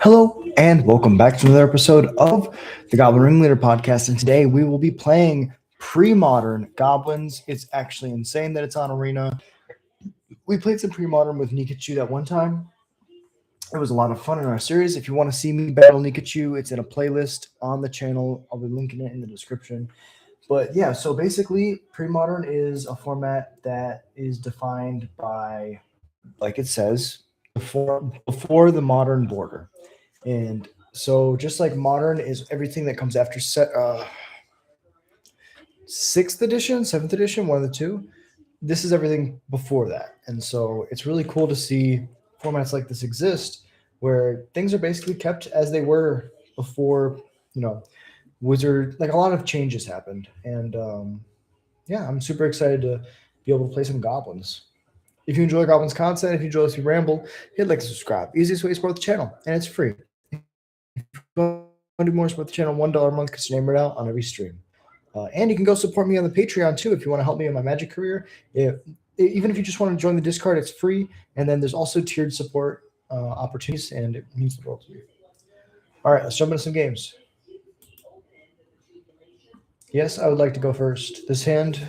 Hello, and welcome back to another episode of the Goblin Ringleader podcast. And today we will be playing Premodern Goblins. It's actually insane that it's on Arena. We played some Premodern with Nikachu that one time. It was a lot of fun in our series. If you want to see me battle Nikachu, it's in a playlist on the channel. I'll be linking it in the description. But yeah, so basically, Premodern is a format that is defined by, like it says, before the modern border. And so just like modern is everything that comes after sixth edition, seventh edition, one of the two. This is everything before that. And so it's really cool to see formats like this exist where things are basically kept as they were before, Wizard, like a lot of changes happened. And yeah, I'm super excited to be able to play some goblins. If you enjoy Goblins content, if you enjoy us ramble, hit like and subscribe. Easiest way to support the channel, and it's free. If you want to do more, support the channel, $1 a month gets your name right out on every stream. And you can go support me on the Patreon too if you want to help me in my Magic career. Even if you just want to join the Discord, it's free. And then there's also tiered support opportunities, and it means the world to me. All right, let's jump into some games. Yes, I would like to go first. This hand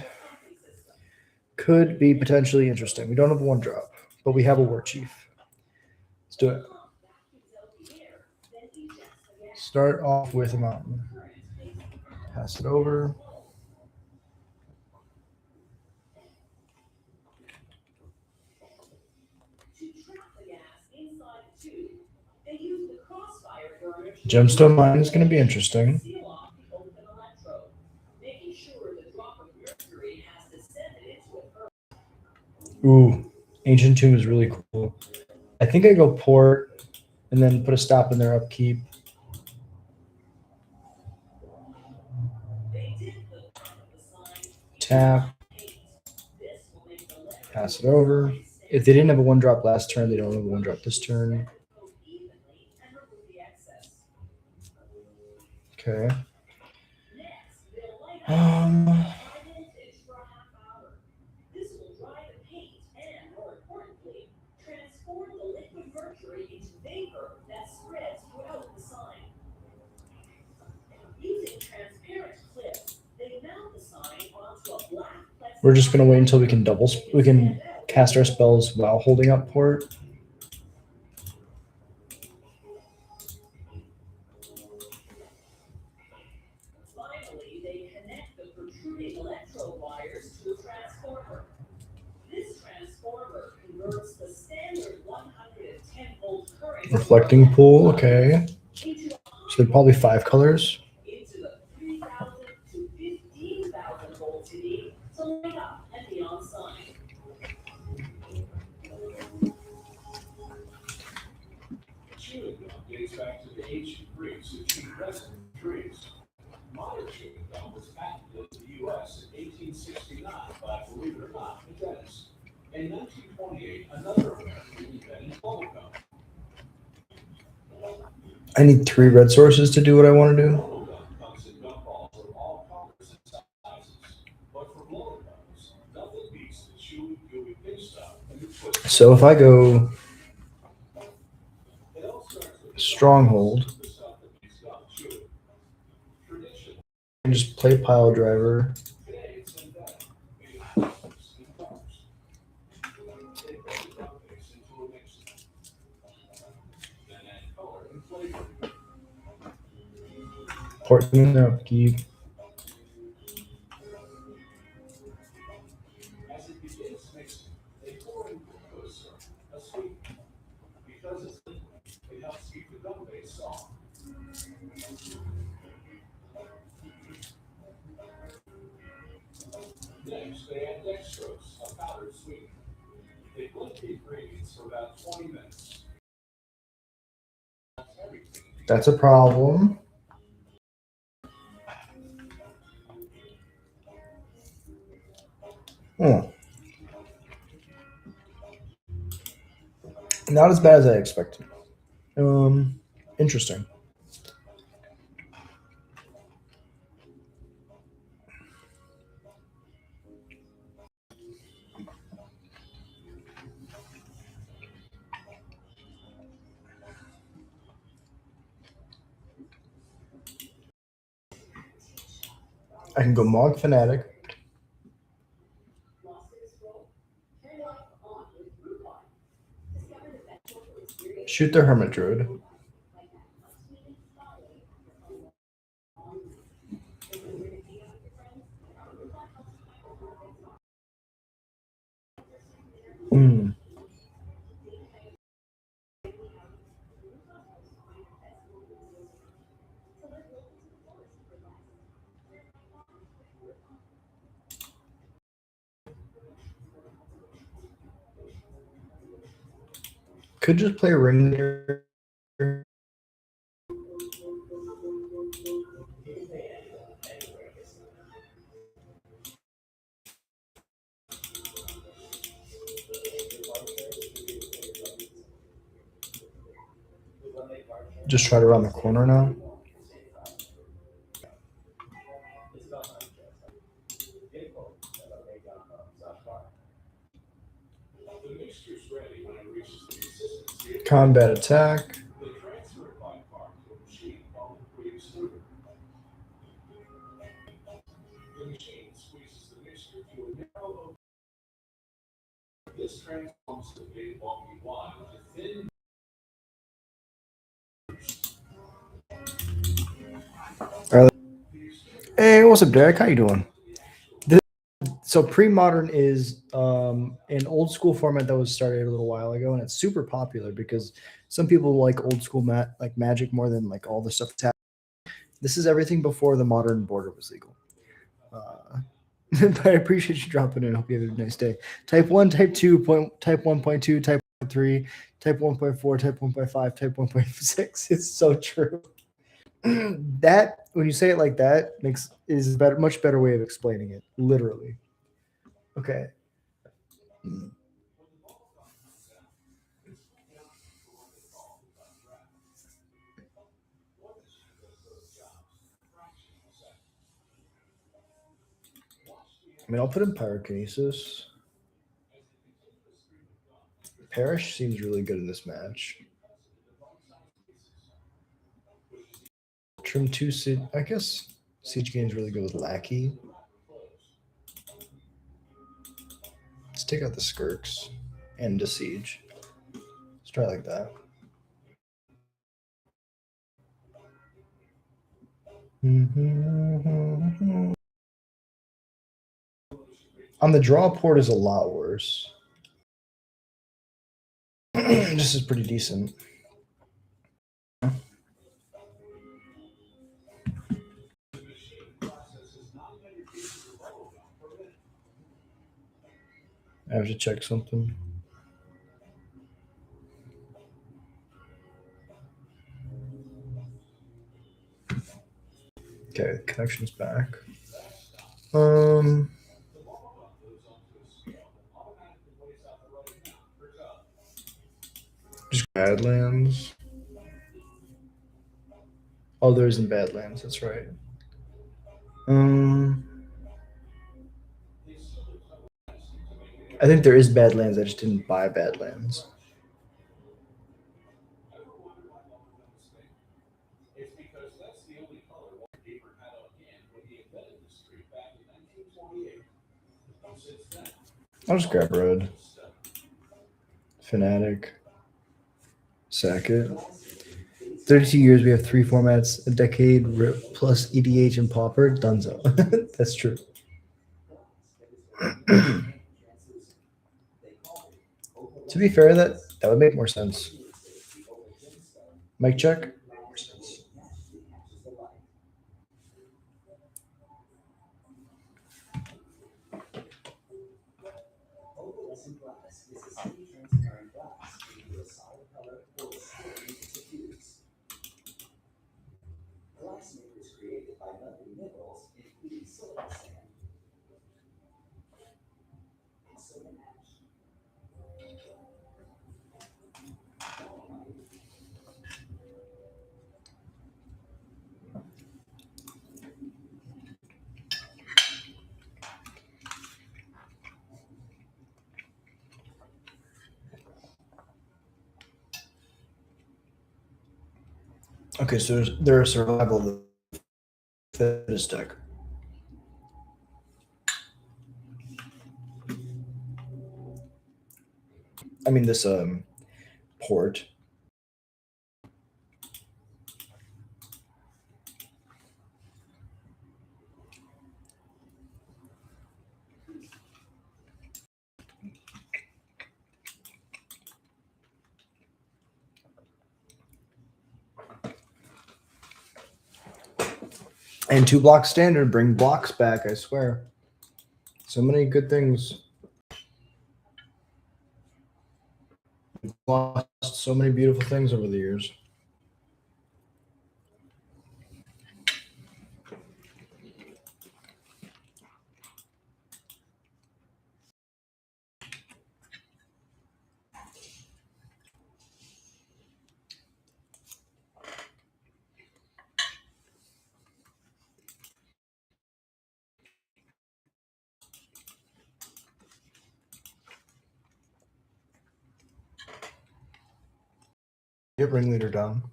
could be potentially interesting. We don't have a 1-drop, but we have a War Chief. Let's do it. Start off with a mountain. Pass it over. Gemstone Mine is going to be interesting. Ooh, Ancient Tomb is really cool. I think I go port and then put a stop in their upkeep. Tap. Pass it over. If they didn't have a 1-drop last turn, they don't have a 1-drop this turn. Okay. We're just going to wait until we can cast our spells while holding up port. Reflecting pool, okay. So they're probably 5 colors. In 1928, another American invented bubblegum. I need 3 red sources to do what I want to do. So if I go Stronghold and just play Pile Driver. Port in their upkeep. Next, they add dextrose, a powdered sweetener. They blend the ingredients for about 20 minutes. That's a problem. Not as bad as I expected. Interesting. I can go Mog Fanatic. Shoot the Hermit Druid. Hmm. Could just play Ring. Just try to run the corner now. The mixture's ready when it reaches the consistency. Combat attack. They transfer it by car to a machine while it creates fluid. The machine squeezes the mixture to a narrow. This transforms the big bulky wine to thin. Hey, what's up, Derek? How you doing? So Premodern is an old school format that was started a little while ago, and it's super popular because some people like old school like Magic more than like all the stuff that's happening. This is everything before the modern border was legal. But I appreciate you dropping in. Hope you have a nice day. Type 1, Type 2, Type 1.2, Type 3, Type 1.4, Type 1.5, Type 1.6. It's so true. That when you say it like that is a much better way of explaining it. Literally. Okay. I mean, I'll put in Pyrokinesis. Perish seems really good in this match. Trim 2 Siege. I guess Siege Game's really good with Lackey. Let's take out the Skirks and the Siege. Let's try like that. On the draw port is a lot worse. This is pretty decent. I have to check something. Okay, connection's back. Just Badlands. Oh, there isn't Badlands. That's right. I think there is Badlands. I just didn't buy Badlands. It's because that's the only color Wallpaper had on hand when he invented the street back in 1928. Since then, I'll just grab red. Fanatic. Sack it. 32 years, we have 3 formats, a decade, RIP, plus EDH and Pauper. Dunzo. That's true. To be fair, that would make more sense. Mic check. Okay, so they're a survival of the fittest deck. I mean this port. And 2 block standard, bring blocks back, I swear. So many good things. We've lost so many beautiful things over the years. Get ringleader down.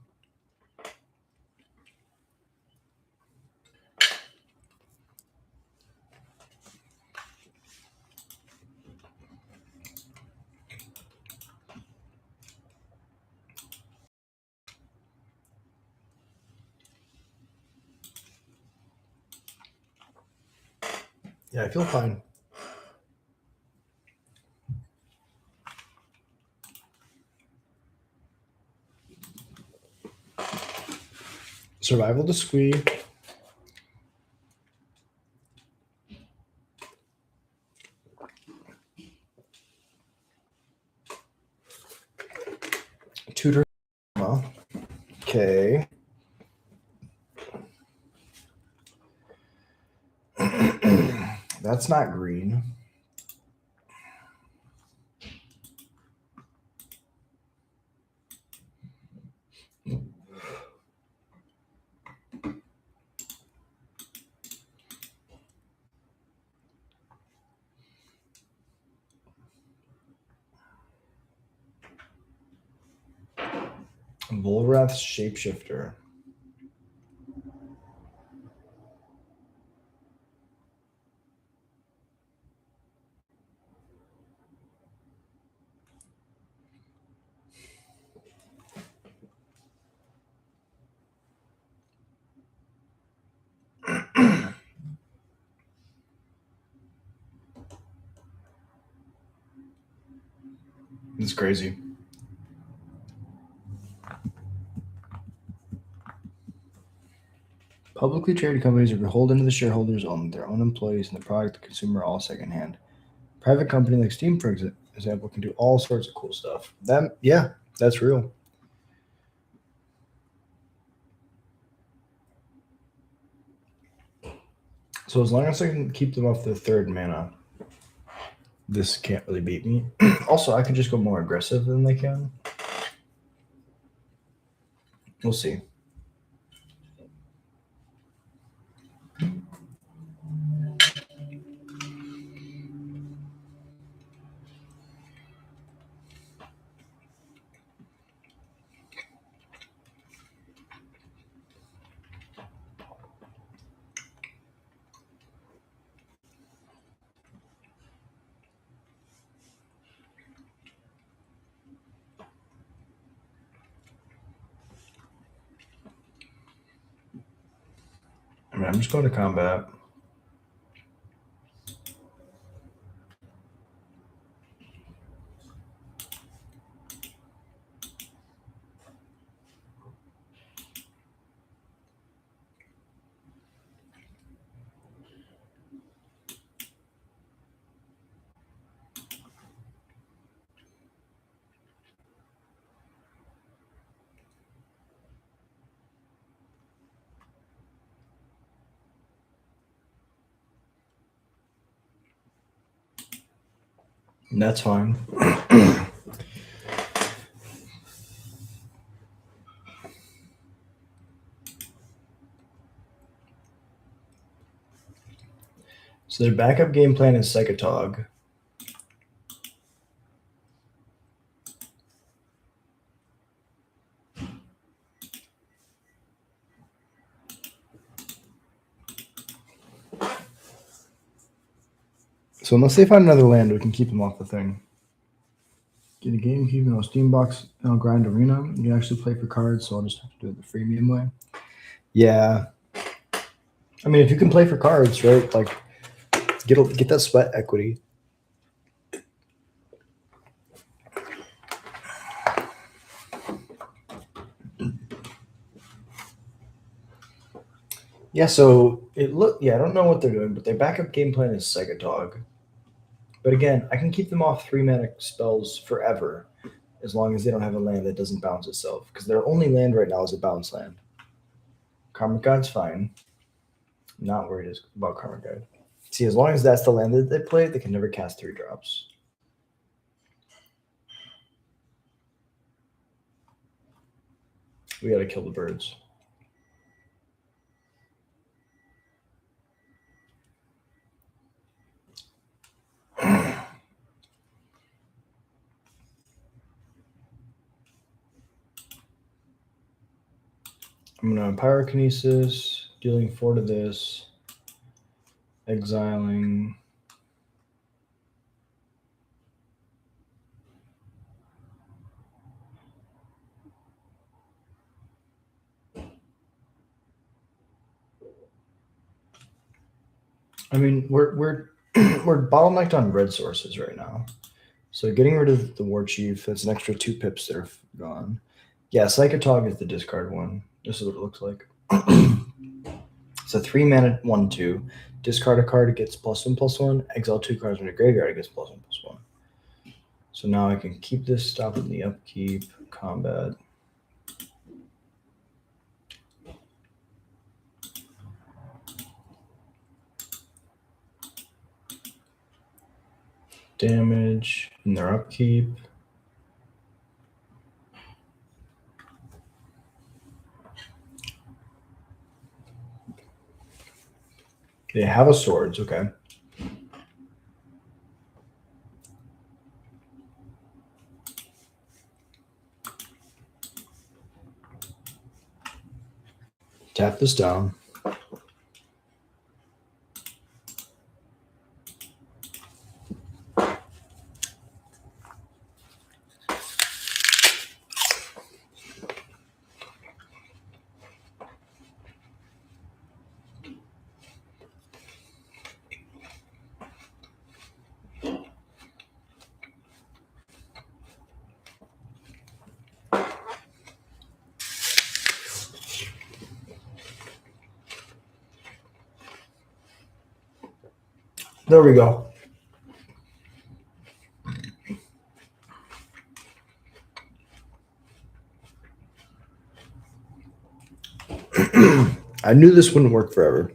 Yeah, I feel fine. Survival to squee. Tutor. Okay. That's not green. Volrath's shapeshifter. It's crazy. Publicly traded companies are beholden to the shareholders, own their own employees, and the product, the consumer, all secondhand. Private company like Steam, for example, can do all sorts of cool stuff. Yeah, that's real. So as long as I can keep them off their 3rd mana, this can't really beat me. Also, I can just go more aggressive than they can. We'll see. I mean, I'm just going to combat. And that's fine. So their backup game plan is Psychotog. So unless they find another land, we can keep them off the thing. Get a game keep on Steambox and I'll grind arena. You can actually play for cards, so I'll just have to do it the freemium way. Yeah. I mean, if you can play for cards, right? Like, get that sweat equity. Yeah, so I don't know what they're doing, but their backup game plan is Segatog. But again, I can keep them off 3 mana spells forever as long as they don't have a land that doesn't bounce itself. Because their only land right now is a bounce land. Karmic Guide's fine. Not worried about Karmic Guide. See, as long as that's the land that they play, they can never cast 3 drops. We gotta kill the birds. I'm gonna Pyrokinesis, dealing 4 to this, exiling. I mean, we're we're bottlenecked on red sources right now. So getting rid of the War Chief, that's an extra 2 pips that are gone. Yeah, Psychotog is the discard one. This is what it looks like. It's a 3 mana 1/2. Discard a card, it gets +1/+1. Exile 2 cards from the graveyard, it gets +1/+1. So now I can keep this, stop in the upkeep, combat. Damage in their upkeep. They have a swords, okay. Tap this down. There we go. I knew this wouldn't work forever.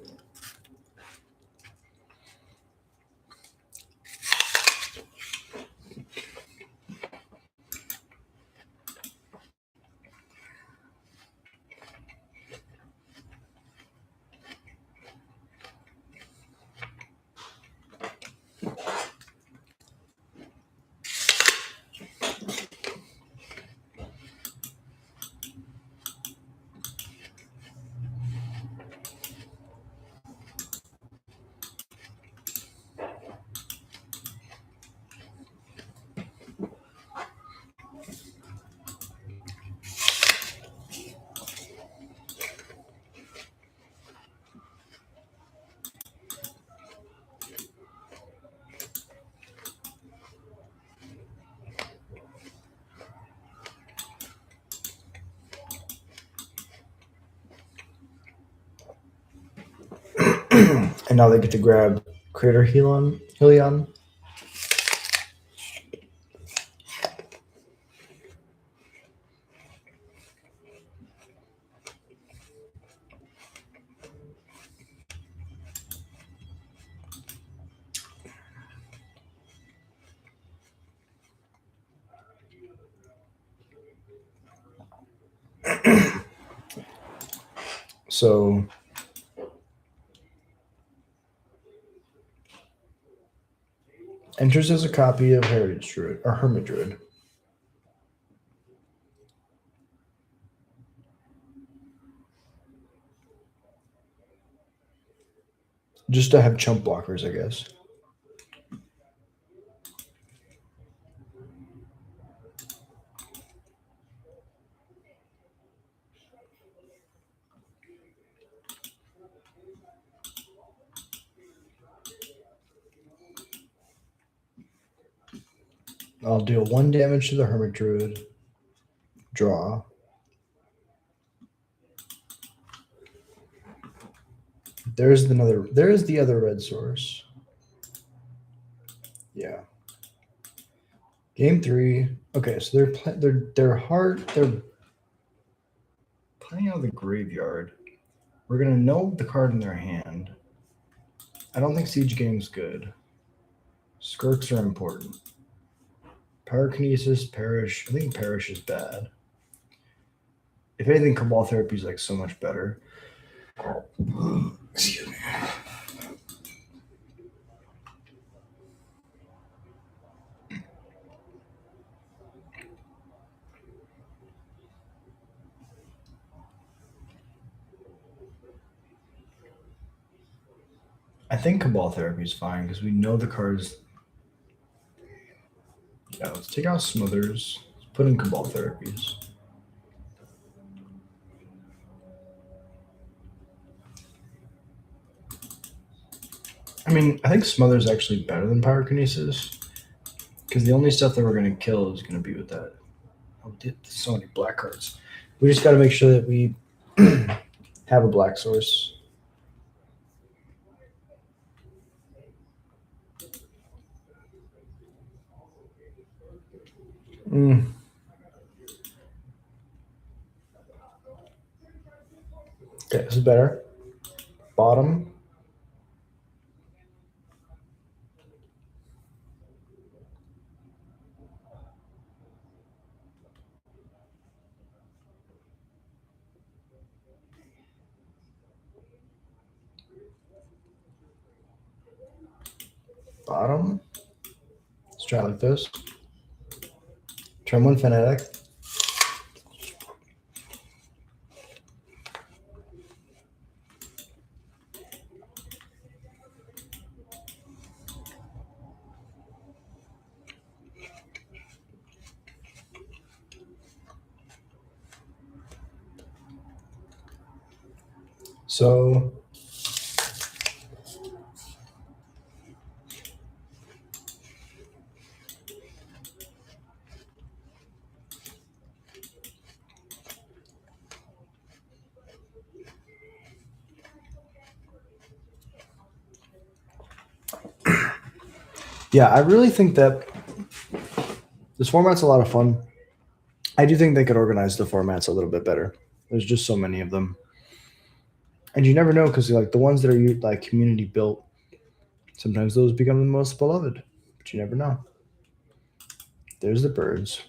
And now they get to grab Crater Helion. So enters as a copy of Heritage Druid or Hermit Druid. Just to have chump blockers, I guess. I'll deal 1 damage to the Hermit Druid. Draw. There's the other red source. Yeah. Game 3. Okay, so they're hard. They're playing out of the graveyard. We're gonna know the card in their hand. I don't think Siege Game's good. Skirks are important. Pyrokinesis, Perish. I think Perish is bad. If anything, Cabal Therapy is like so much better. Excuse me. I think Cabal Therapy is fine because we know the cards. Yeah, let's take out Smothers. Let's put in Cabal Therapies. I mean, I think Smothers is actually better than Pyrokinesis because the only stuff that we're going to kill is going to be with that. Oh, so many black cards. We just got to make sure that we have a black source. Okay, this is better. Bottom. Bottom. Let's try it like this. Turn 1 Fanatic. So yeah, I really think that this format's a lot of fun. I do think they could organize the formats a little bit better. There's just so many of them, and you never know because like the ones that are like community built, sometimes those become the most beloved. But you never know. There's the birds.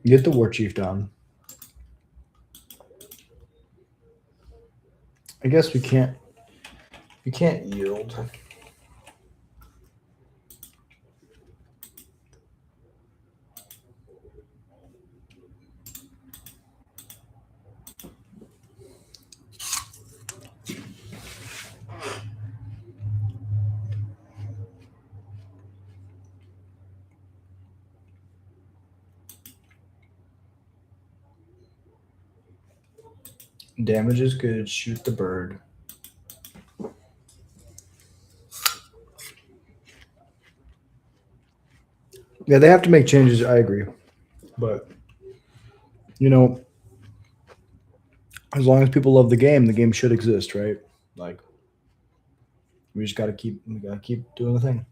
Get the war chief down. I guess we can't. We can't yield. Damage is good. Shoot the bird. Yeah, they have to make changes. I agree, but you know, as long as people love the game should exist, right? Like we just gotta keep doing the thing.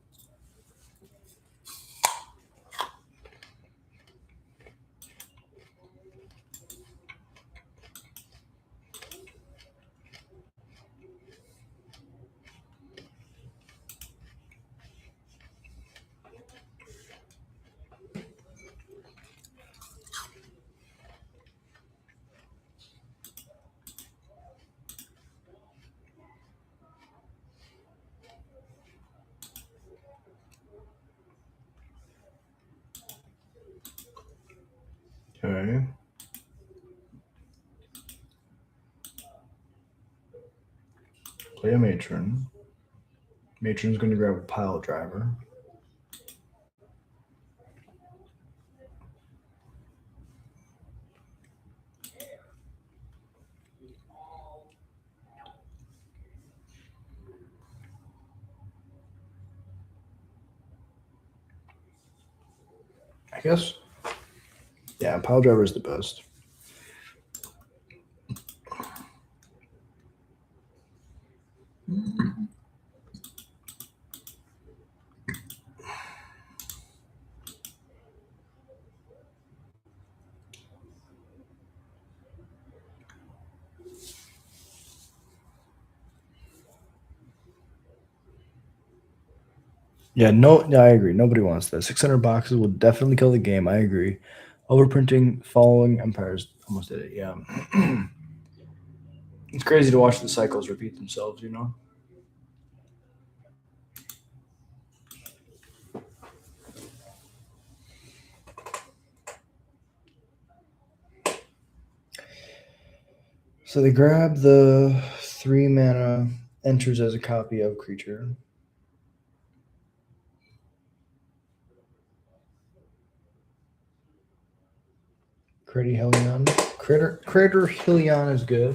Okay. Play a matron. Matron's going to grab a pile driver. I guess. Yeah, pile driver is the best. Yeah, I agree. Nobody wants that. 600 boxes will definitely kill the game. I agree. Overprinting, following empires almost did it. Yeah. It's crazy to watch the cycles repeat themselves, you know? So they grab the 3 mana, enters as a copy of creature. Crater Helion is good.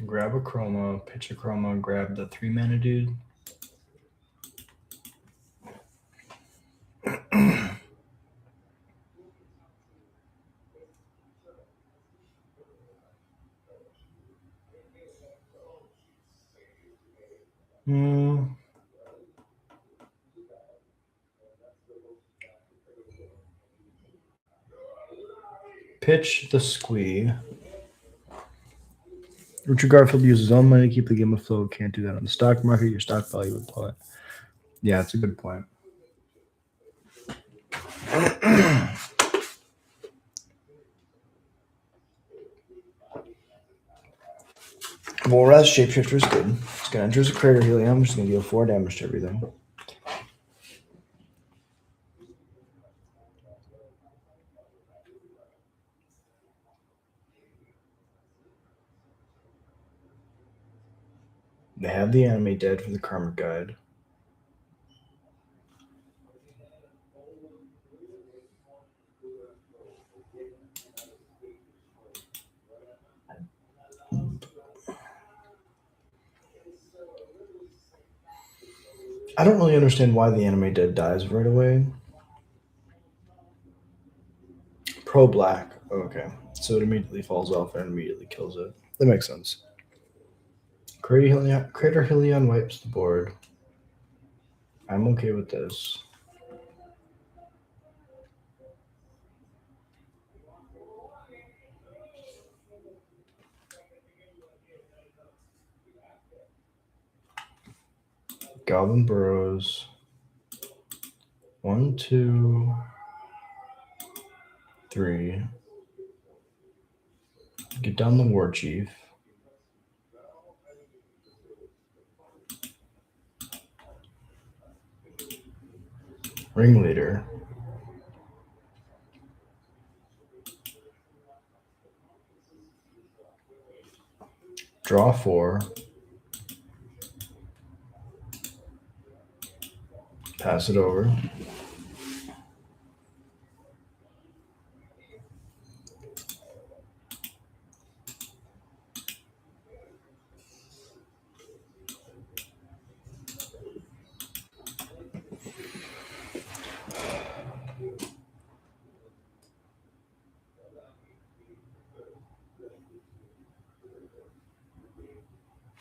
Grab a chroma, pitch a chroma, grab the 3 mana dude. Pitch the squee. Richard Garfield uses his own money to keep the game afloat. Can't do that on the stock market. Your stock value would plummet. Yeah, it's a good point. Well, Raz Shapeshifter is good. It's going to enter as a Crater Helium, which is going to deal 4 damage to everything. They have the enemy dead for the Karmic Guide. I don't really understand why the enemy dead dies right away. Pro black. Okay. So it immediately falls off and immediately kills it. That makes sense. Crater Helion wipes the board. I'm okay with this. Goblin Burrows. 1, 2, 3. Get down the War Chief. Ringleader. Draw 4. Pass it over.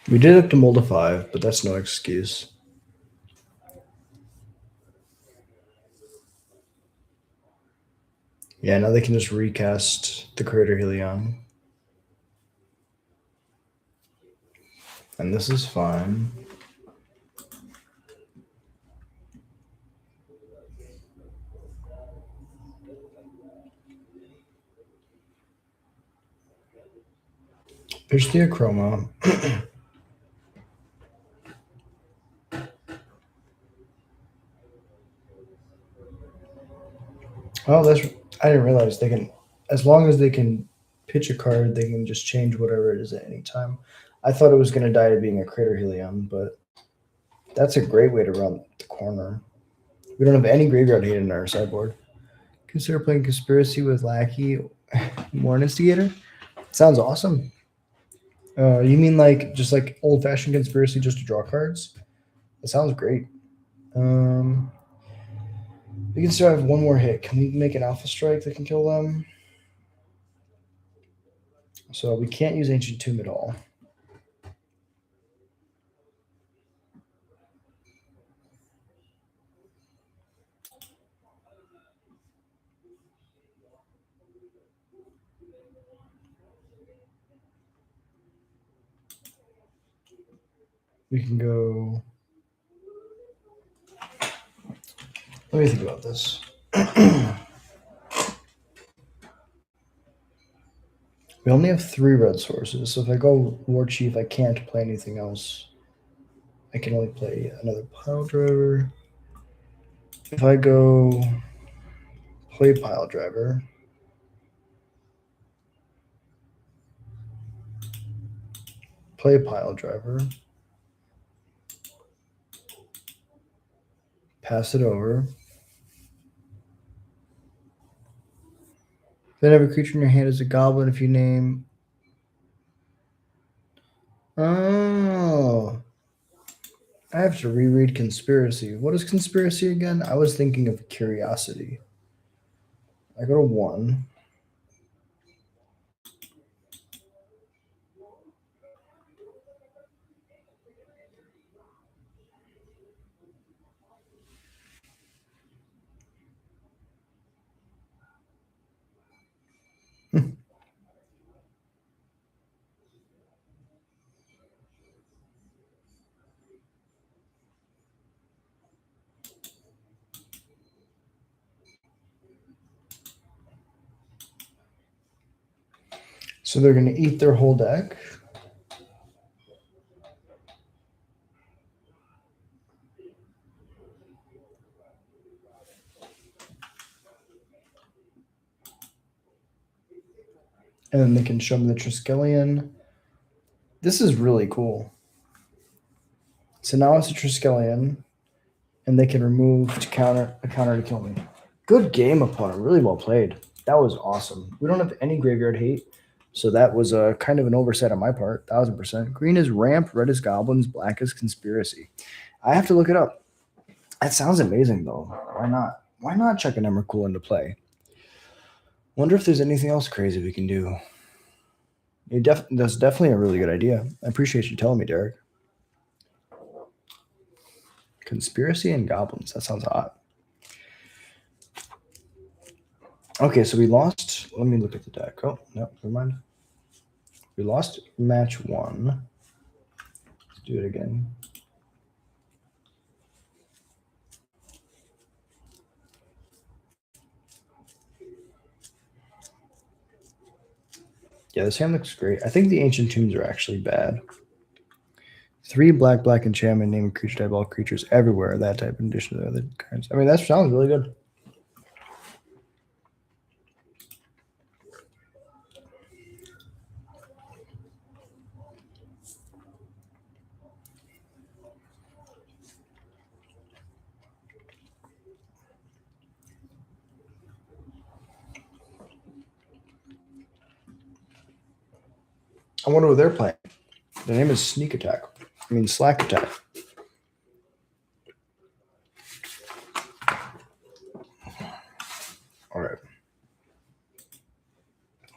We did have to mold a 5, but that's no excuse. Yeah, now they can just recast the Crater Helion. And this is fine. Pitch the Achroma. Oh, I didn't realize they can, as long as they can pitch a card, they can just change whatever it is at any time. I thought it was going to die to being a Crater Helion, but that's a great way to run the corner. We don't have any graveyard hate in our sideboard. Consider playing Conspiracy with Lackey, War Instigator. Sounds awesome. You mean like just like old fashioned Conspiracy just to draw cards? That sounds great. We can still have one more hit. Can we make an Alpha Strike that can kill them? So we can't use Ancient Tomb at all. We can go. Let me think about this. We only have 3 red sources, so if I go War Chief, I can't play anything else. I can only play another Pile Driver. If I go play Pile Driver, pass it over. Then every creature in your hand is a goblin if you name. Oh. I have to reread Conspiracy. What is Conspiracy again? I was thinking of Curiosity. I go to 1. So they're going to eat their whole deck. And then they can show me the Triskelion. This is really cool. So now it's a Triskelion, and they can remove a counter to kill me. Good game, opponent. Really well played. That was awesome. We don't have any graveyard hate, so that was a kind of an oversight on my part. 1000%. Green is Ramp, red is Goblins, black is Conspiracy. I have to look it up. That sounds amazing, though. Why not? Why not check an Emrakul into play? Wonder if there's anything else crazy we can do. That's definitely a really good idea. I appreciate you telling me, Derek. Conspiracy and Goblins. That sounds hot. Okay, so we lost. Let me look at the deck. Oh, no, never mind. We lost match 1. Let's do it again. Yeah, this hand looks great. I think the Ancient Tombs are actually bad. 3 black enchantment, name a creature type, all creatures everywhere. That type in addition to the other cards. I mean, that sounds really good. I wonder what they're playing. The name is Sneak Attack. I mean, Slack Attack. All right.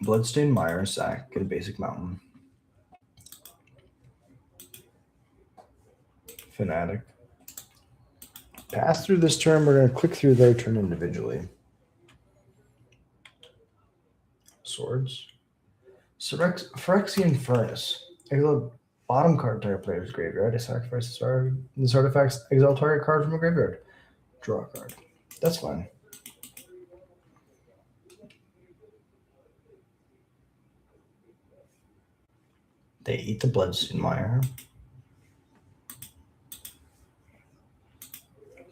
Bloodstained Mire, sack, get a basic mountain. Fanatic. Pass through this turn. We're going to click through their turn individually. Swords. Phyrexian Furnace. Exile bottom card target player's graveyard. I sacrifice this artifact's exile target card from a graveyard. Draw a card. That's fine. They eat the Bloodstained Mire.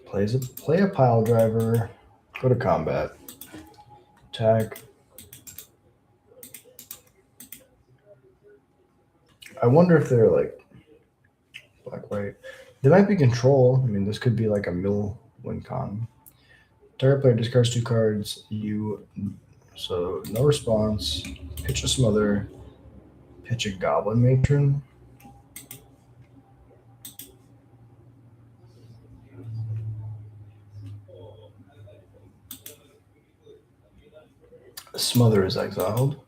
Play a Pile Driver. Go to combat. Attack. I wonder if they're like black white. They might be control. I mean, this could be like a mill win con. Target player discards 2 cards. So no response. Pitch a smother. Pitch a goblin matron. Smother is exiled.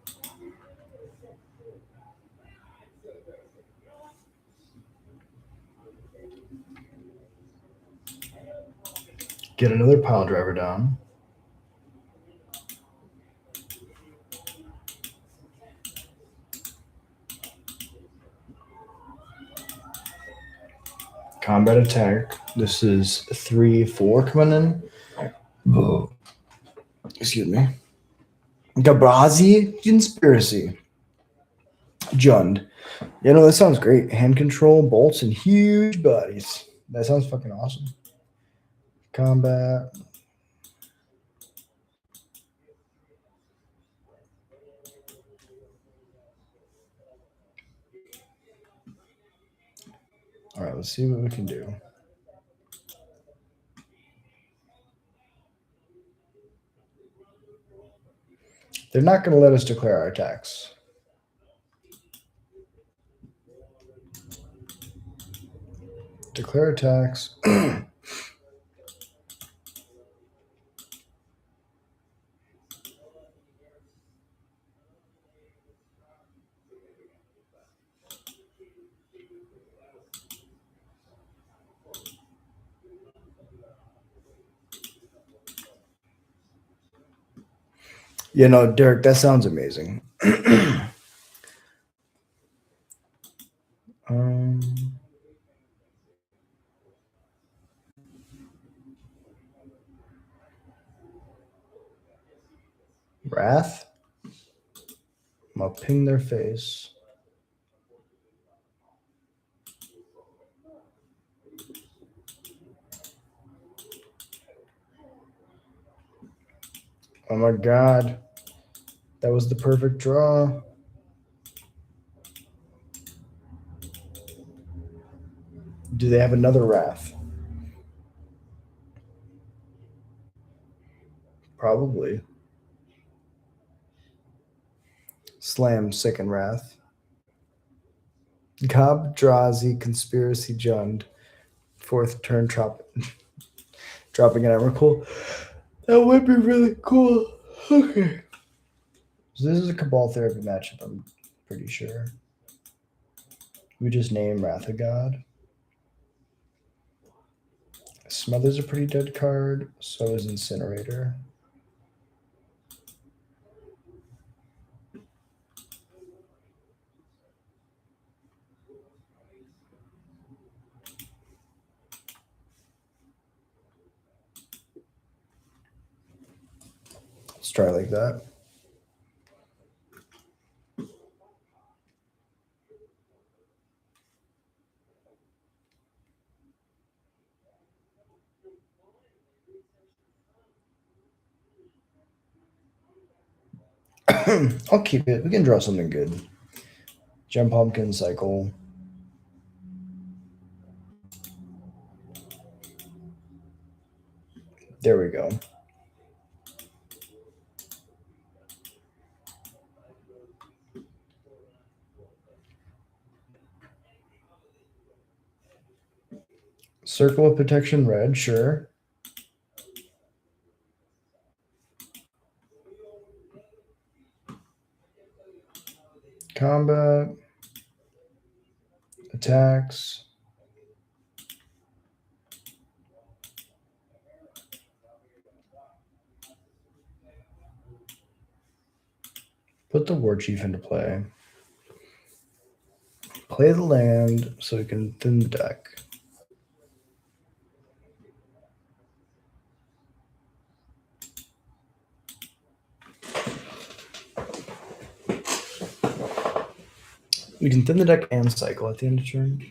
Get another pile driver down. Combat attack. This is 3/4 coming in. Oh, excuse me. Gabrazi Conspiracy. Jund. You know, that sounds great. Hand control, bolts, and huge bodies. That sounds fucking awesome. Combat. All right, let's see what we can do. They're not going to let us declare our attacks. Declare attacks. You know, Derek, that sounds amazing. um, Wrath. I'm going to ping their face. Oh my God. That was the perfect draw. Do they have another Wrath? Probably. Slam, second Wrath. Gobdrazi Conspiracy Jund. 4th turn dropping an Emrakul. That would be really cool. Okay. So this is a Cabal Therapy matchup, I'm pretty sure. We just name Wrath of God. Smother's a pretty dead card. So is Incinerator. Let's try like that. I'll keep it. We can draw something good. Gem Pumpkin cycle. There we go. Circle of Protection red, sure. Combat. Attacks. Put the War Chief into play. Play the land so we can thin the deck. We can thin the deck and cycle at the end of turn.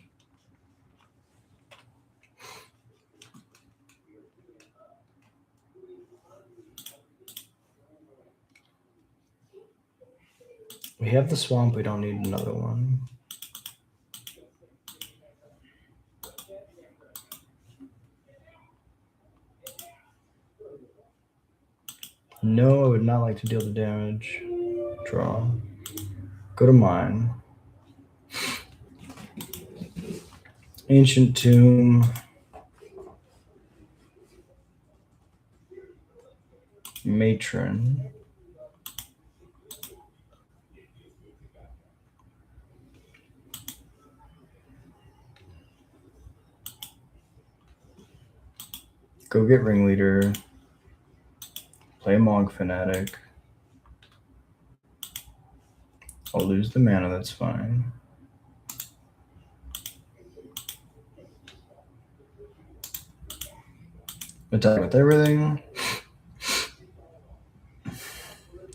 We have the swamp, we don't need another one. No, I would not like to deal the damage. Draw. Go to mine. Ancient Tomb. Matron. Go get Ringleader. Play Monk Fanatic. I'll lose the mana, that's fine. Attack with everything.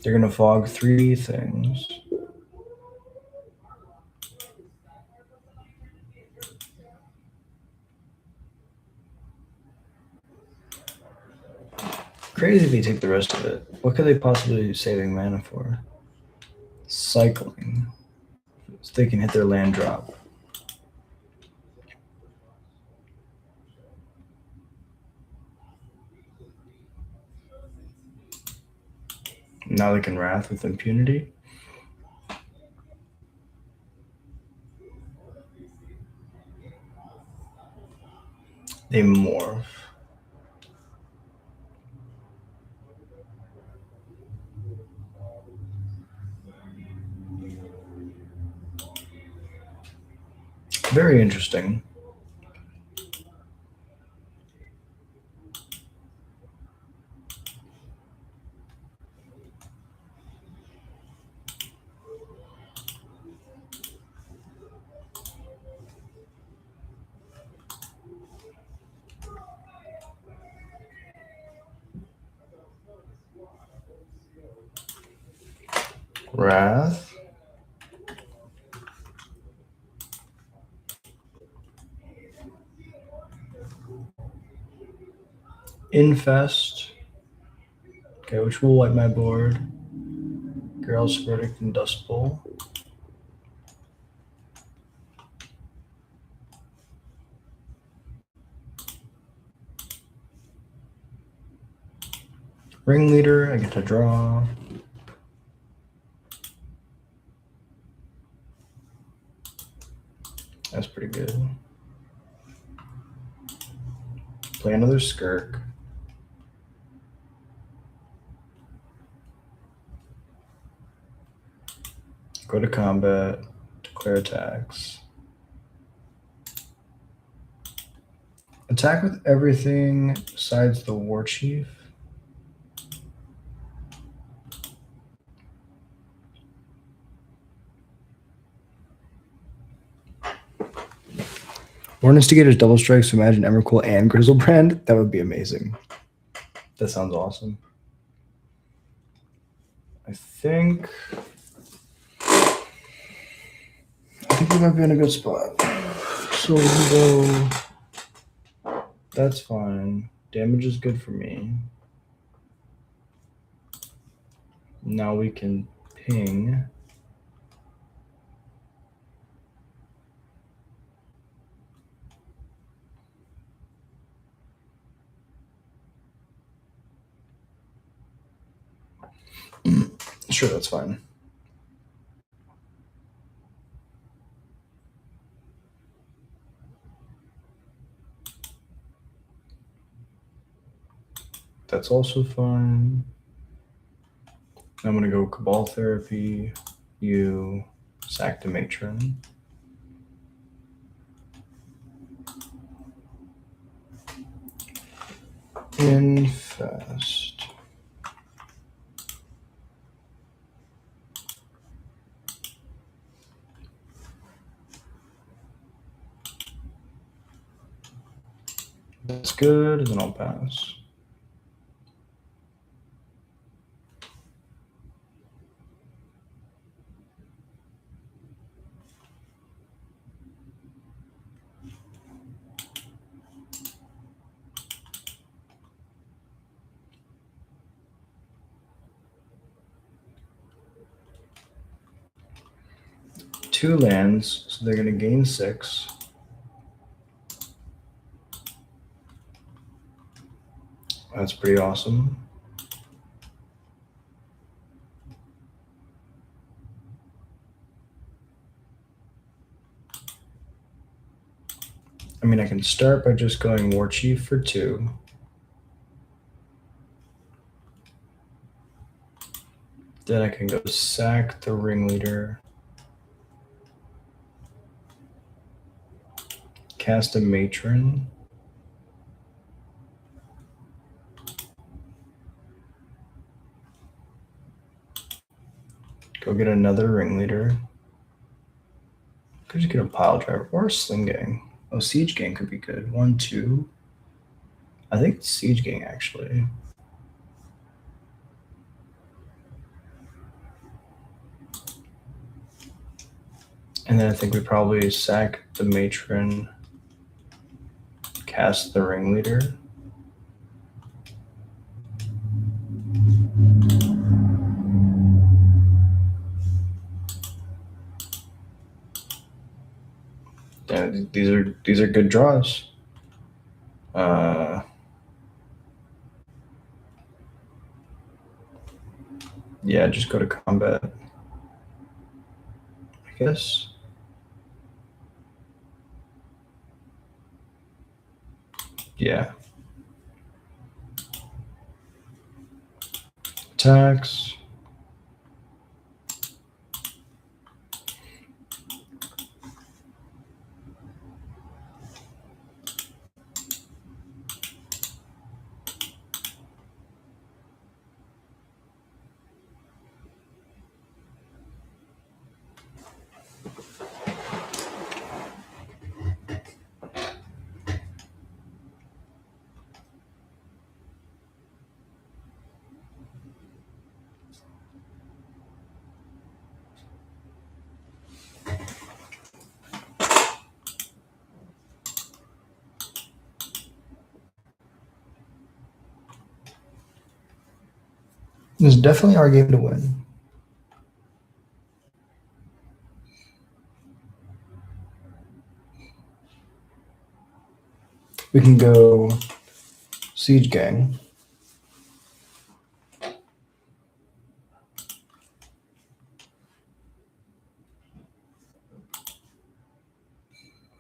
They're gonna fog 3 things. Crazy if they take the rest of it. What could they possibly be saving mana for? Cycling. So they can hit their land drop. Now they can Wrath with impunity. They morph. Very interesting. Wrath. Infest. Okay, which will wipe my board. Girl's Verdict and Dust Bowl. Ringleader, I get to draw. That's pretty good. Play another Skirk. Go to combat. Declare attacks. Attack with everything besides the War Chief. War Instigator's double strikes, so imagine Emrakul and Grizzlebrand. That would be amazing. That sounds awesome. I think we might be in a good spot. So we can go. That's fine. Damage is good for me. Now we can ping. Sure, that's fine. That's also fine. I'm gonna go Cabal Therapy. You sack the Matron. Infest. That's good, and then I'll pass. 2 lands, so they're going to gain 6. That's pretty awesome. I mean, I can start by just going War Chief for 2. Then I can go sack the ringleader. Cast a matron. Go get another ringleader. Could just get a pile driver or a sling gang. Oh, siege gang could be good. 1, 2. I think it's siege gang actually. And then I think we probably sack the matron, cast the ringleader. Yeah, these are good draws. Yeah, just go to combat, I guess. Yeah. Attacks. This is definitely our game to win. We can go siege gang.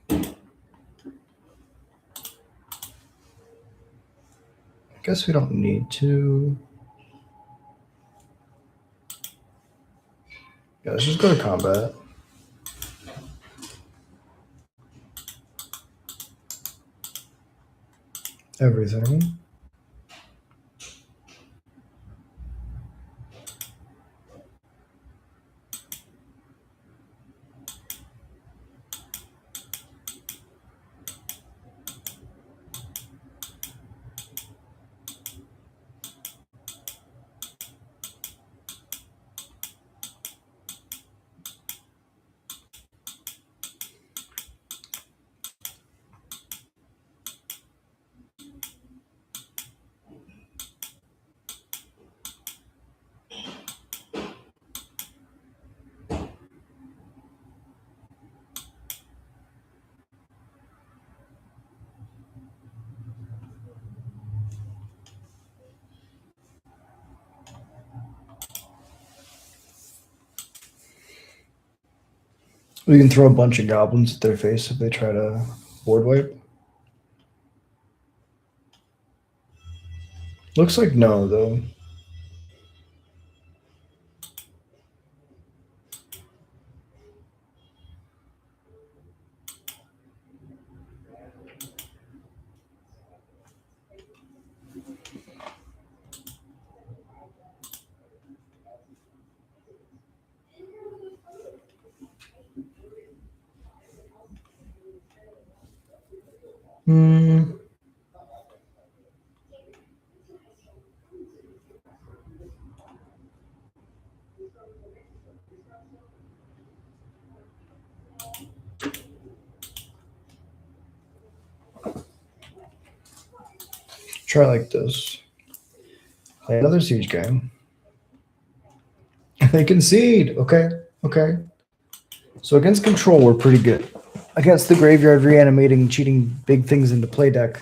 I guess we don't need to. Yeah, let's just go to combat. Everything. We can throw a bunch of goblins at their face if they try to board wipe. Looks like no, though. Try like this. Play another siege game. They concede. Okay. So against control, we're pretty good. Against the graveyard, reanimating, cheating big things into play deck,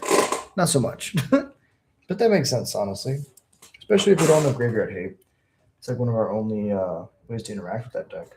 not so much. But that makes sense, honestly. Especially if we don't have graveyard hate. It's like one of our only ways to interact with that deck.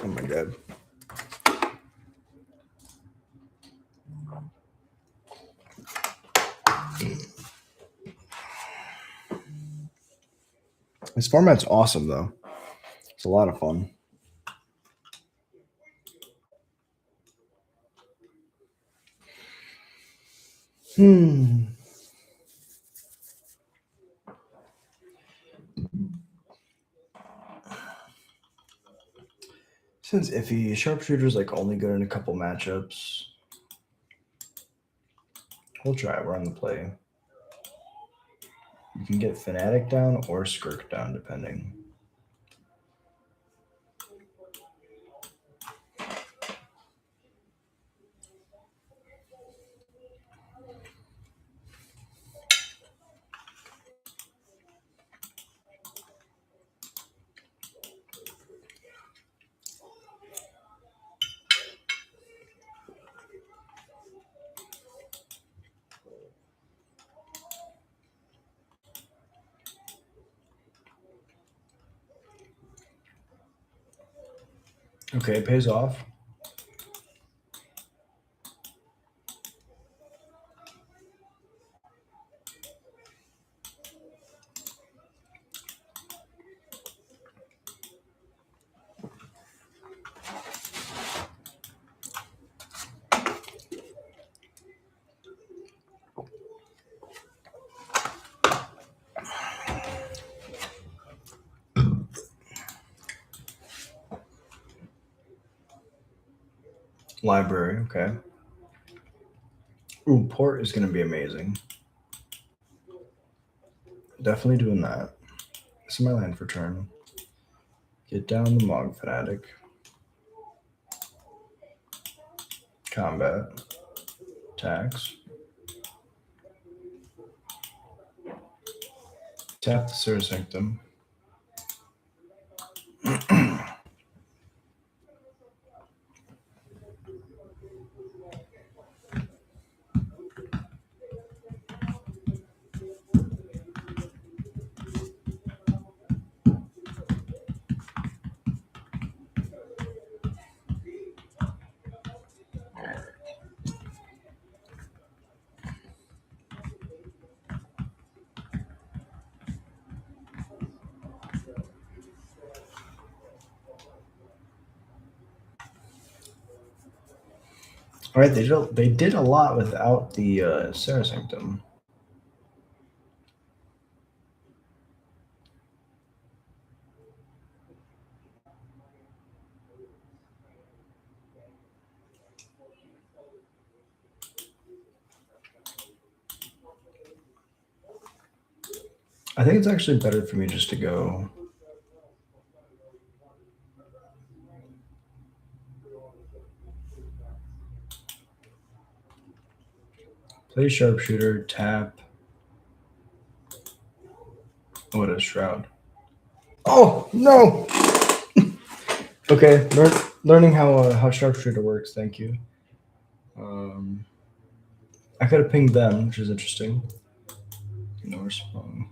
Oh my god. This format's awesome, though. It's a lot of fun. Since iffy, sharpshooter's like only good in a couple matchups. We'll try it. We're on the play. You can get Fanatic down or Skirk down, depending. Okay, it pays off. Library, okay. Ooh, port is going to be amazing. Definitely doing that. This is my land for turn. Get down the Mog Fanatic. Combat. Tax. Tap the Sewer Sanctum. All right, they did a lot without the Sewer Sanctum. I think it's actually better for me just to go. Play Sharpshooter, tap. What a Shroud. Oh, no! Okay, learning how Sharpshooter works, thank you. I could have pinged them, which is interesting. No response.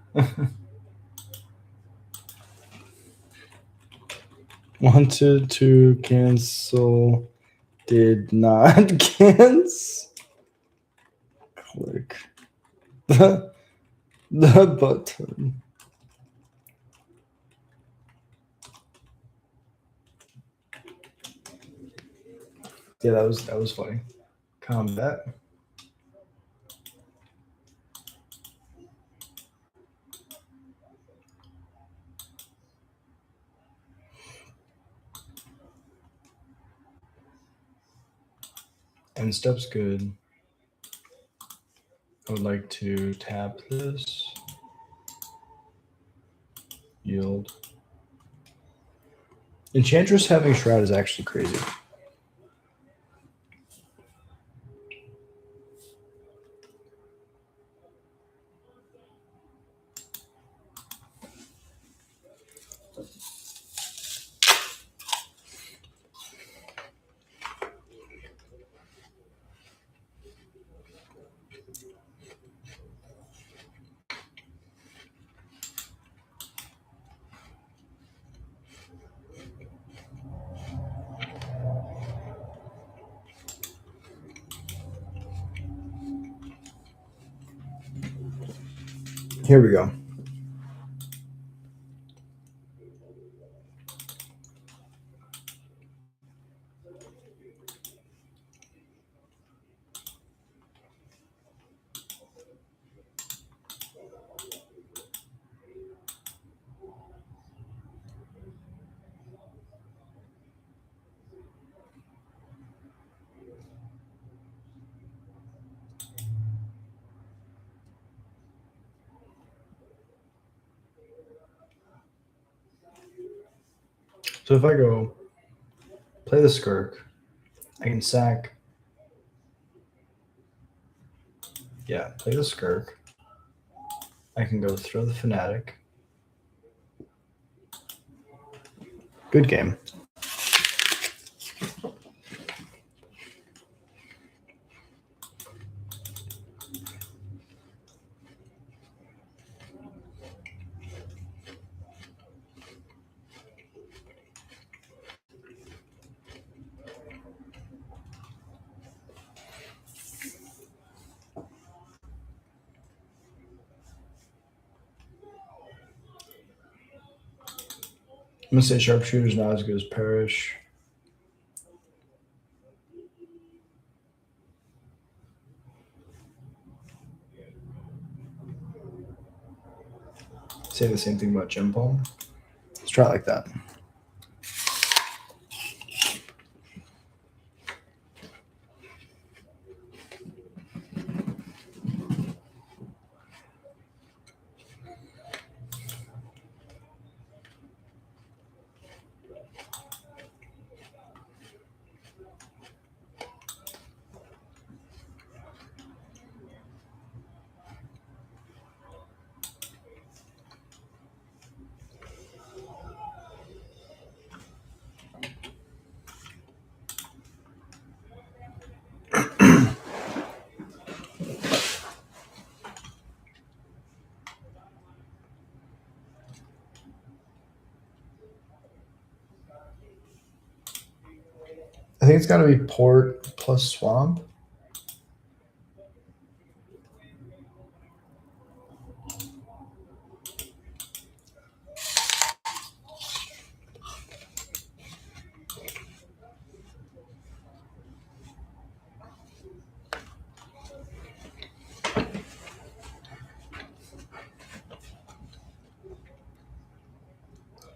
Wanted to cancel, did not cancel. Click. The button. Yeah, that was funny. Combat. End step's good. I would like to tap this. Yield. Enchantress having Shroud is actually crazy. Here we go. So if I go play the Skirk, I can sack. Yeah, play the Skirk. I can go throw the Fanatic. Good game. I'm gonna say Sharpshooter's not as good as Perish. Say the same thing about Gem Palm. Let's try it like that. I think it's got to be Port plus Swamp.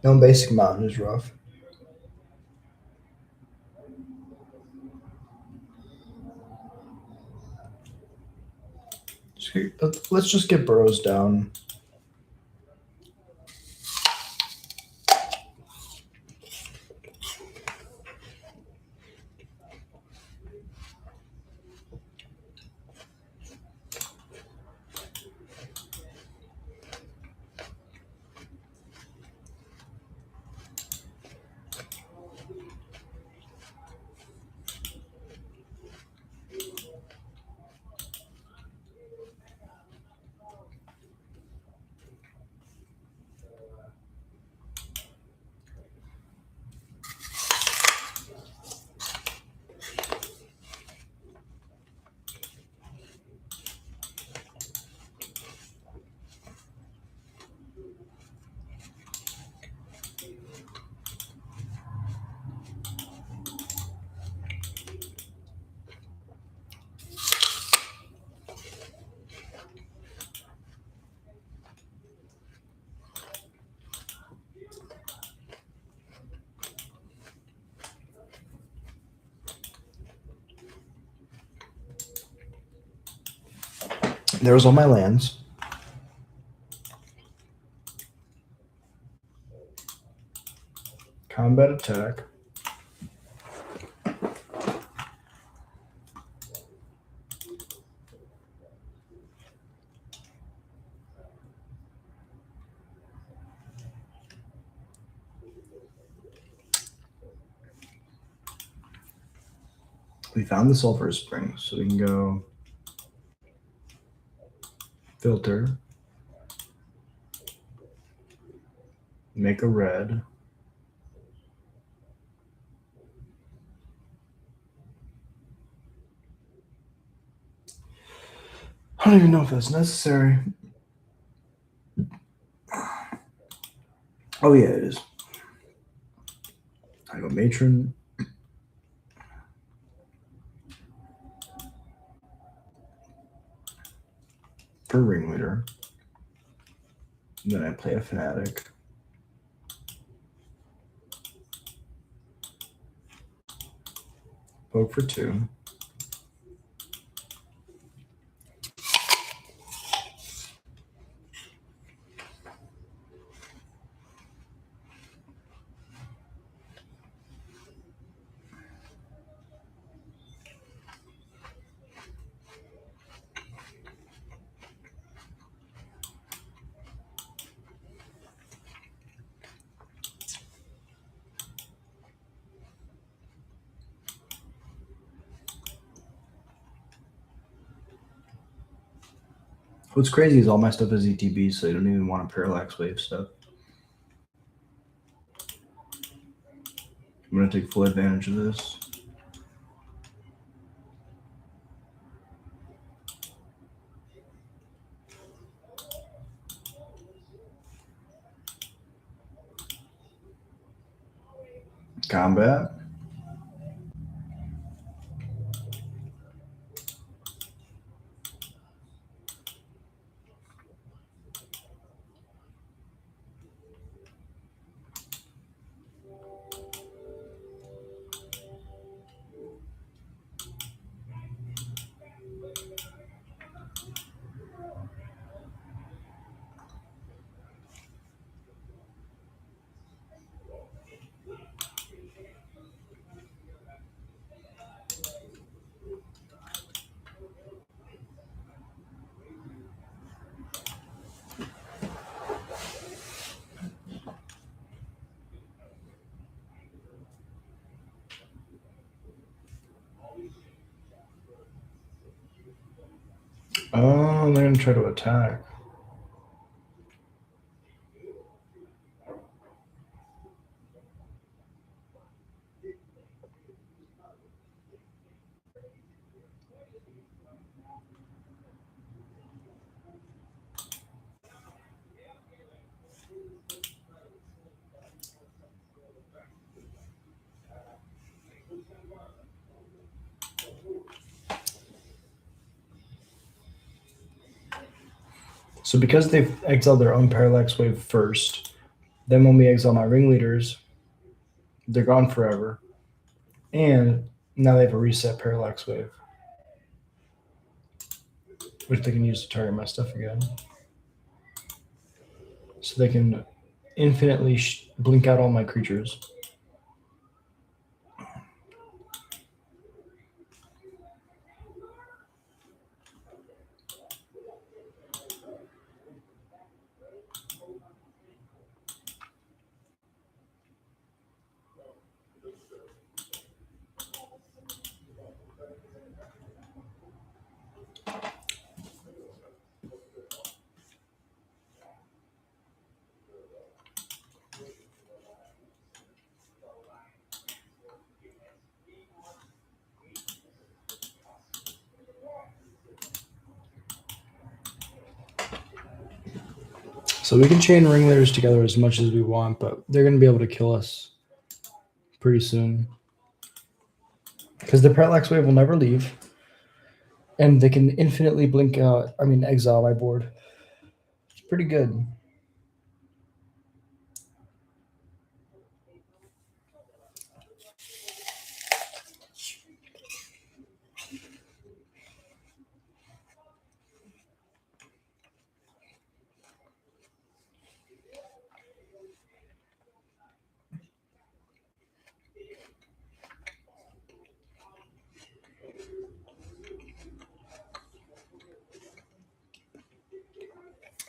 No basic mountain is rough. Let's just get Burrows down. There's all my lands. Combat attack. We found the sulfur spring, so we can go filter, make a red. I don't even know if that's necessary. Oh yeah, it is. I go matron. For ringleader. And then I play a fanatic. Poke for 2. What's crazy is all my stuff is ETB, so you don't even want a parallax wave stuff. I'm going to take full advantage of this. Combat. Oh, they're going to try to attack. So because they've exiled their own parallax wave first, then when we exile my ringleaders, they're gone forever. And now they have a reset parallax wave, which they can use to target my stuff again. So they can infinitely blink out all my creatures. So we can chain ringleaders together as much as we want, but they're going to be able to kill us pretty soon. Because the parallax wave will never leave. And they can infinitely blink out, exile my board. It's pretty good.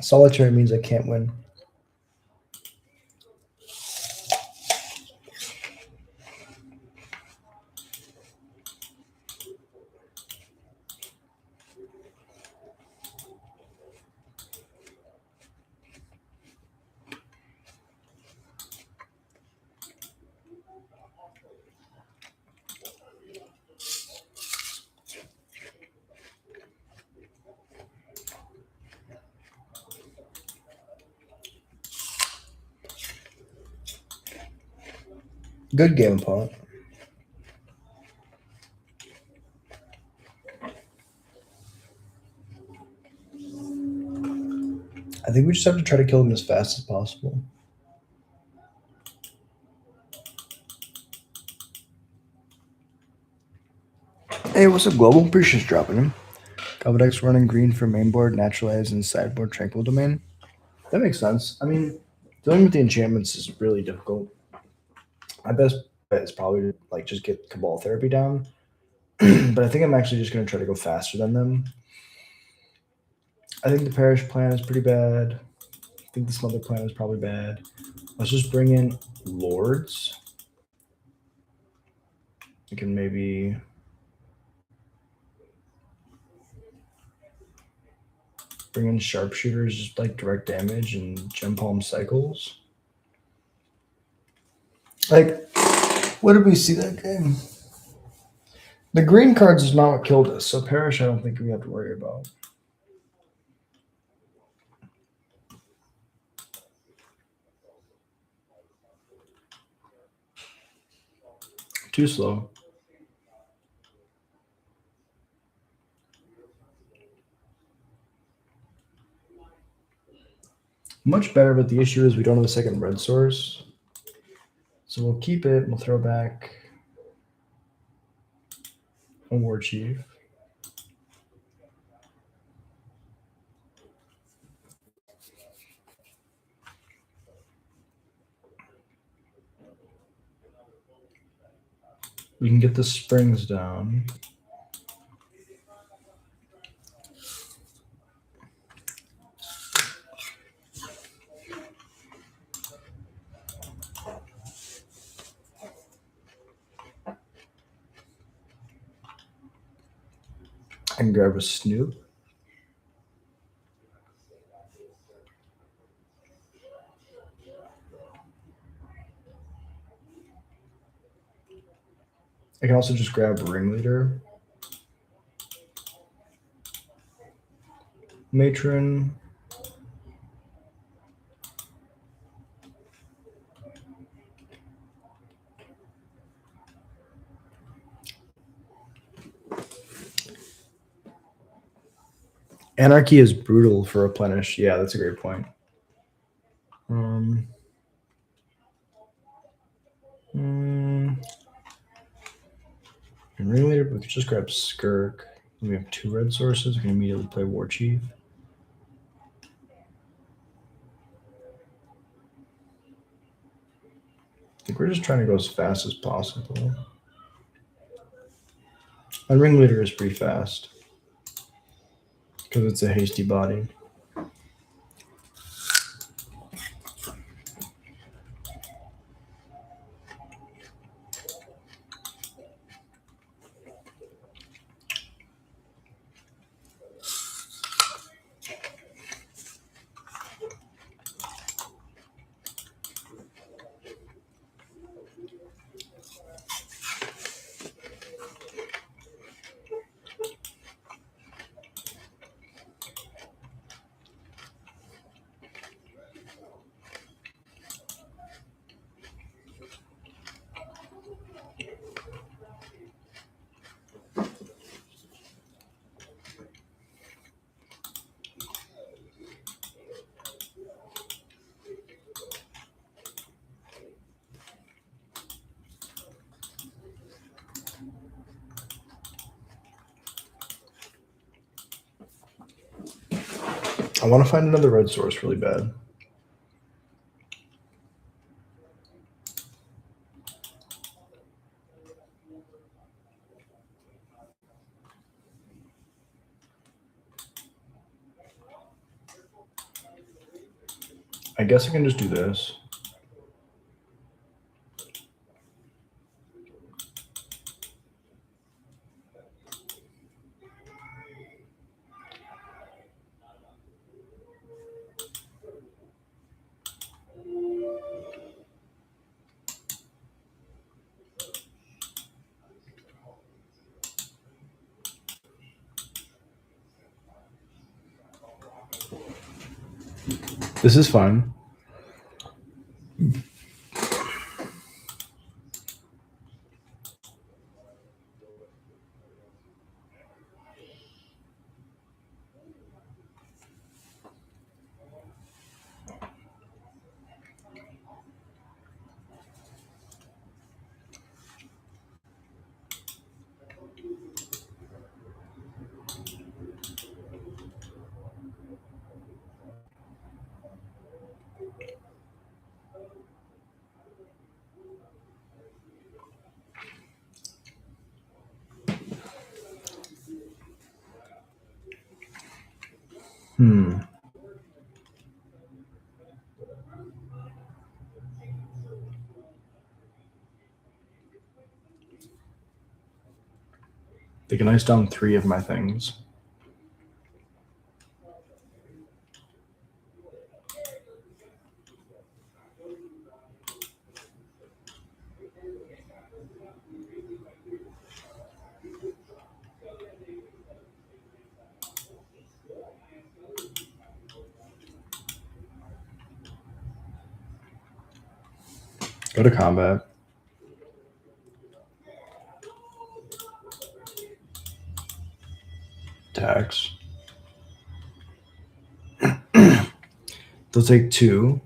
Solitary means I can't win. Good game, opponent. I think we just have to try to kill him as fast as possible. Hey, what's up, Global? Appreciate you dropping him. Goblins running green for mainboard, naturalize, and sideboard tranquil domain. That makes sense. I mean, dealing with the enchantments is really difficult. My best bet is probably to like just get Cabal Therapy down. But I think I'm actually just going to try to go faster than them. I think the Parish plan is pretty bad. I think the Smother plan is probably bad. Let's just bring in Lords. We can maybe bring in Sharpshooters, just like direct damage and Gem Palm Cycles. Like, what did we see that game? The green cards is not what killed us, so Parish I don't think we have to worry about. Too slow. Much better, but the issue is we don't have a second red source. So we'll keep it, we'll throw back a War Chief. We can get the springs down. I can grab a Snoop. I can also just grab Ringleader. Matron. Anarchy is brutal for replenish. Yeah, that's a great point. And Ringleader, we could just grab Skirk. We have 2 red sources. We can immediately play War Chief. I think we're just trying to go as fast as possible. And Ringleader is pretty fast because it's a hasty body. I want to find another red source really bad. I guess I can just do this. This is fun. They can ice down 3 of my things. Go to combat. Attacks. They'll take 2.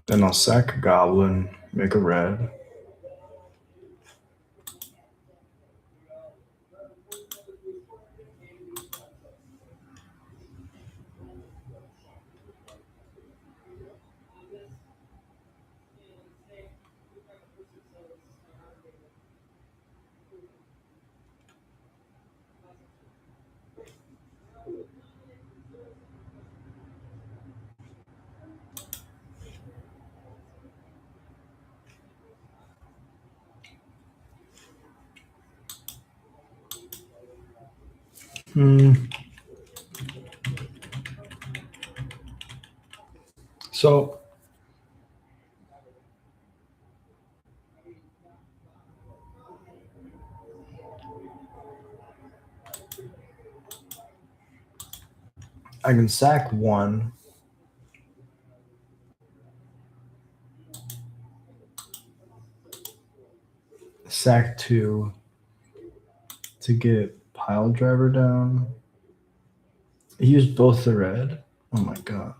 Then I'll sack a goblin, make a red. So I can sack 1. Sack 2 to get pile driver down. He used both the red. Oh my god.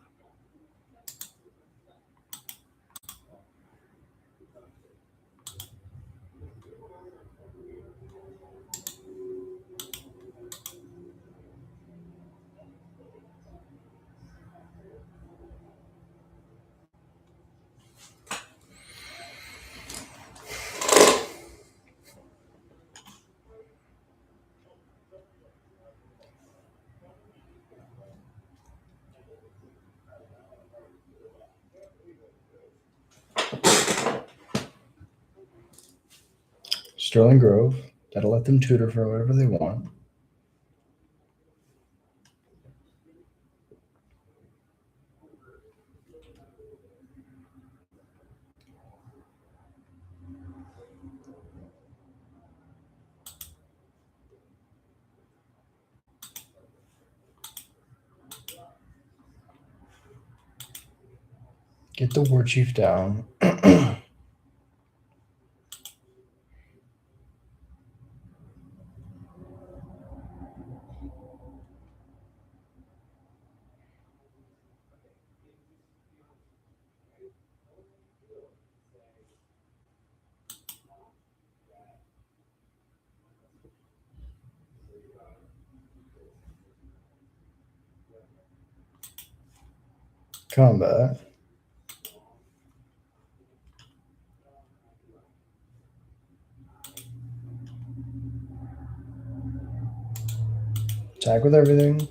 Sterling Grove. That'll let them tutor for whatever they want. Get the war chief down. Combat. Attack with everything.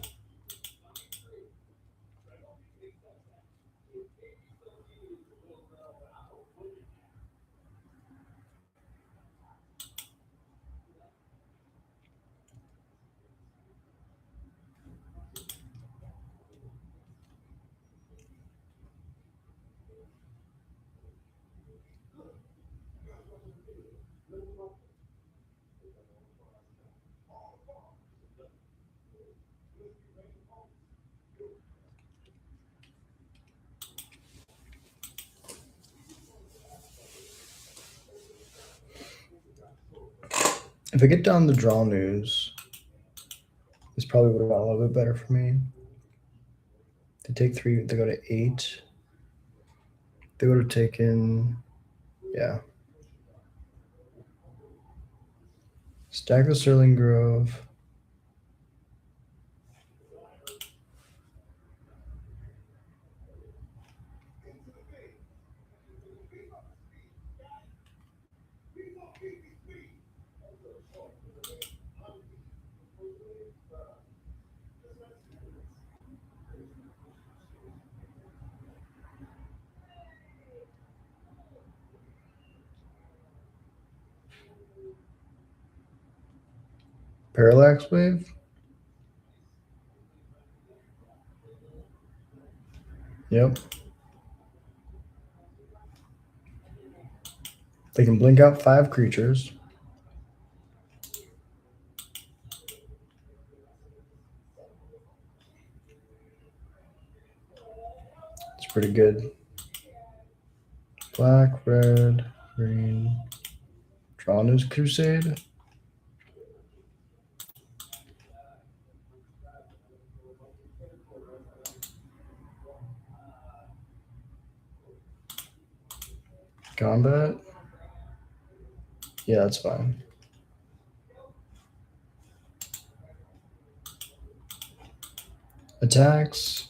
If I get down the draw news, this probably would have gone a little bit better for me. They take 3, they go to 8. They would have taken, yeah. Stack the Sterling Grove. Parallax Wave. Yep. They can blink out 5 creatures. It's pretty good. Black, red, green. Draw News Crusade. Combat. Yeah, that's fine. Attacks.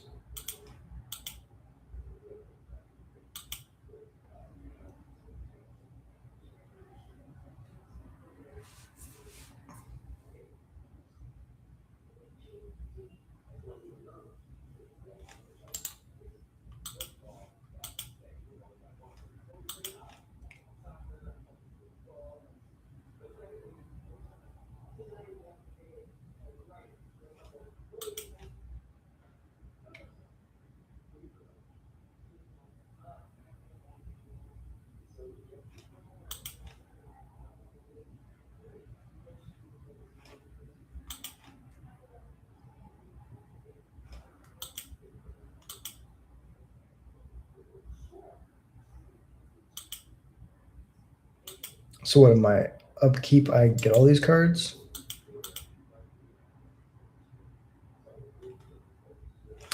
So what am I? Upkeep, I get all these cards?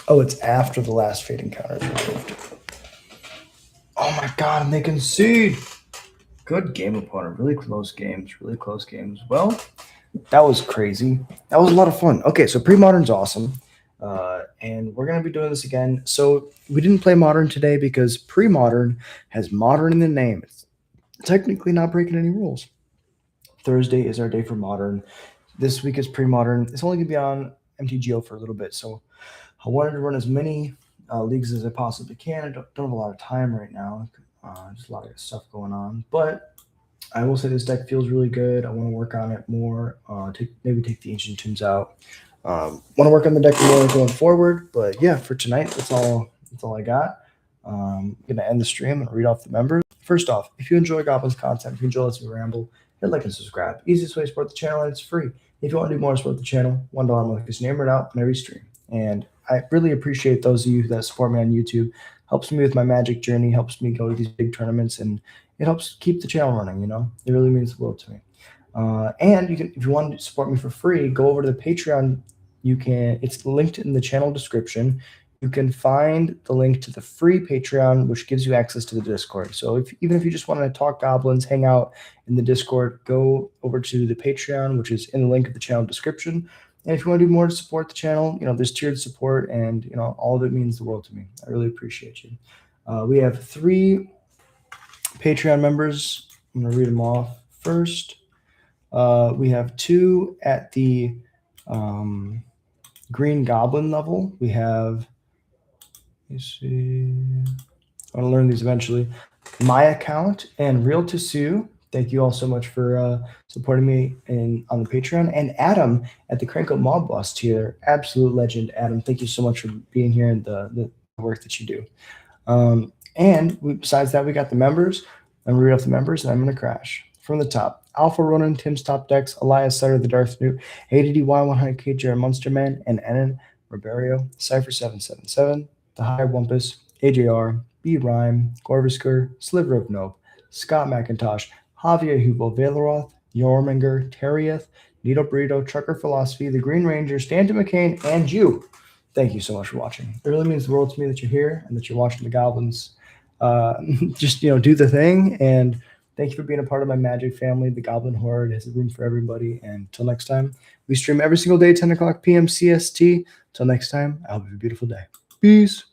Oh, it's after the last fate encounter is removed. Oh my god, and they concede! Good game, opponent. Really close games. Really close games. Well, that was crazy. That was a lot of fun. Okay, so Premodern's awesome. And we're going to be doing this again. So we didn't play Modern today because Premodern has Modern in the name. It's technically not breaking any rules. Thursday is our day for Modern. This week is Premodern. It's only going to be on mtgo for a little bit. So I wanted to run as many leagues as I possibly can. I don't have a lot of time right now. Just a lot of stuff going on. But I will say this deck feels really good. I want to work on it more. Maybe take the Ancient Tombs out. Want to work on the deck more going forward. But yeah, for tonight, that's all I got. I'm going to end the stream and read off the members. First off, if you enjoy Goblins content, if you enjoy Let's Ramble, hit like and subscribe. Easiest way to support the channel, and it's free. If you want to do more, support the channel. $1 a month is hammered out on every stream. And I really appreciate those of you that support me on YouTube. Helps me with my Magic journey, helps me go to these big tournaments, and it helps keep the channel running. It really means the world to me. And you can, if you want to support me for free, go over to the Patreon. It's linked in the channel description. You can find the link to the free Patreon, which gives you access to the Discord. So even if you just want to talk Goblins, hang out in the Discord, go over to the Patreon, which is in the link of the channel description. And if you want to do more to support the channel, there's tiered support, and all of it means the world to me. I really appreciate you. We have 3 Patreon members. I'm going to read them off first. We have 2 at the Green Goblin level. We have, let me see, I want to learn these eventually. My Account and Real to Sue. Thank you all so much for supporting me on the Patreon. And Adam at the Crank Up Mob Boss tier. Absolute legend, Adam. Thank you so much for being here and the work that you do. Besides that, we got the members. I'm going to read off the members, and I'm going to crash. From the top, Alpha Ronan, Tim's Top Decks, Elias Sutter, The Darth Newt, ADDY100K, Jared Munsterman, and Enan Riberio, Cypher777, The High Wumpus, AJR, B Rhyme, Gorvisker, Sliver of Nope, Scott McIntosh, Javier Hugo Valeroth, Yorminger, Terrieth, Needle Burrito, Trucker Philosophy, The Green Ranger, Stanton McCain, and you. Thank you so much for watching. It really means the world to me that you're here and that you're watching the Goblins. Just do the thing, and thank you for being a part of my magic family. The Goblin Horde has a room for everybody. And until next time, we stream every single day, 10 o'clock p.m. CST. Until next time, I hope you have a beautiful day. Peace.